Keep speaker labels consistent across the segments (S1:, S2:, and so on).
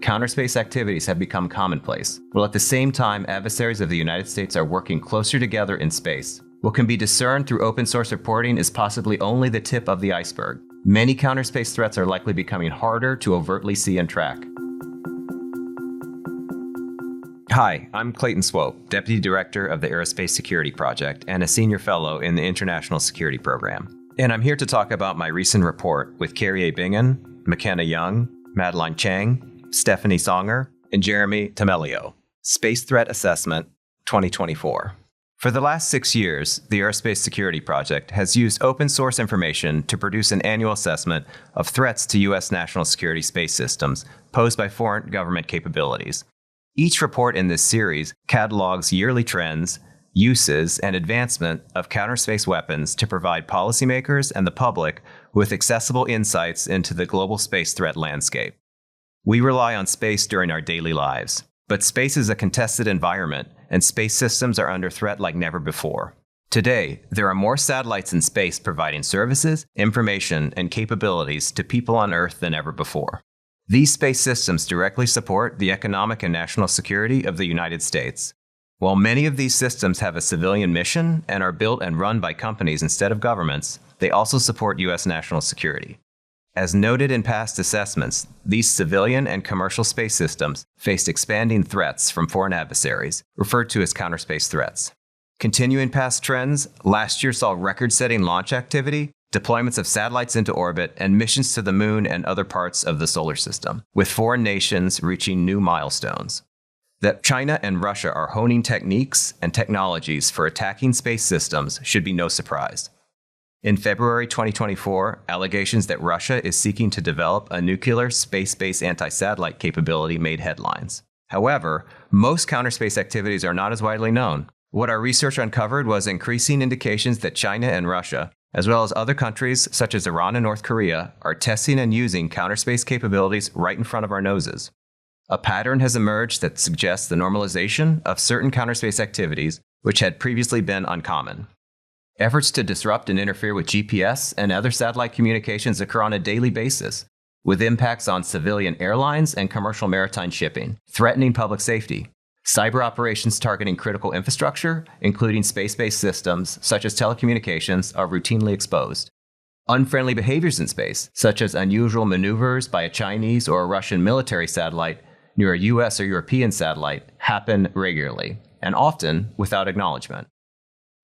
S1: counterspace activities have become commonplace, while at the same time adversaries of the United States are working closer together in space. What can be discerned through open source reporting is possibly only the tip of the iceberg. Many counterspace threats are likely becoming harder to overtly see and track. Hi, I'm Clayton Swope, Deputy Director of the Aerospace Security Project and a Senior Fellow in the International Security Program. And I'm here to talk about my recent report with Kari Bingen, Makena Young, Madeleine Chang, Stephanie Songer, and Jeremy Tammelleo, Space Threat Assessment 2024. For the last 6 years, the Aerospace Security Project has used open source information to produce an annual assessment of threats to U.S. national security space systems posed by foreign government capabilities. Each report in this series catalogs yearly trends, uses, and advancement of counterspace weapons to provide policymakers and the public with accessible insights into the global space threat landscape. We rely on space during our daily lives, but space is a contested environment, and space systems are under threat like never before. Today, there are more satellites in space providing services, information, and capabilities to people on Earth than ever before. These space systems directly support the economic and national security of the United States. While many of these systems have a civilian mission and are built and run by companies instead of governments, they also support U.S. national security. As noted in past assessments, these civilian and commercial space systems faced expanding threats from foreign adversaries, referred to as counterspace threats. Continuing past trends, last year saw record-setting launch activity, deployments of satellites into orbit, and missions to the moon and other parts of the solar system, with foreign nations reaching new milestones. That China and Russia are honing techniques and technologies for attacking space systems should be no surprise. In February 2024, allegations that Russia is seeking to develop a nuclear space-based anti-satellite capability made headlines. However, most counterspace activities are not as widely known. What our research uncovered was increasing indications that China and Russia, as well as other countries such as Iran and North Korea, are testing and using counterspace capabilities right in front of our noses. A pattern has emerged that suggests the normalization of certain counterspace activities, which had previously been uncommon. Efforts to disrupt and interfere with GPS and other satellite communications occur on a daily basis, with impacts on civilian airlines and commercial maritime shipping, threatening public safety. Cyber operations targeting critical infrastructure, including space-based systems such as telecommunications, are routinely exposed. Unfriendly behaviors in space, such as unusual maneuvers by a Chinese or a Russian military satellite near a US or European satellite, happen regularly, and often without acknowledgement.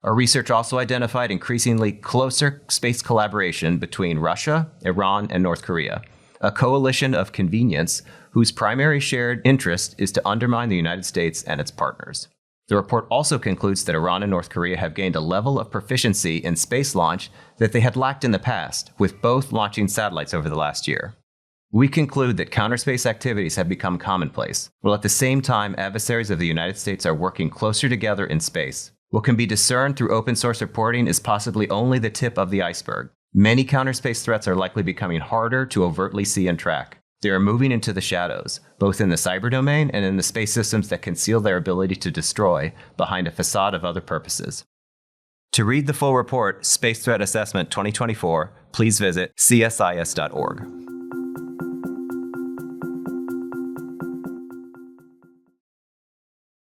S1: Our research also identified increasingly closer space collaboration between Russia, Iran, and North Korea, a coalition of convenience whose primary shared interest is to undermine the United States and its partners. The report also concludes that Iran and North Korea have gained a level of proficiency in space launch that they had lacked in the past, with both launching satellites over the last year. We conclude that counterspace activities have become commonplace, while at the same time adversaries of the United States are working closer together in space. What can be discerned through open source reporting is possibly only the tip of the iceberg. Many counterspace threats are likely becoming harder to overtly see and track. They are moving into the shadows, both in the cyber domain and in the space systems that conceal their ability to destroy behind a facade of other purposes. To read the full report, Space Threat Assessment 2024, please visit csis.org.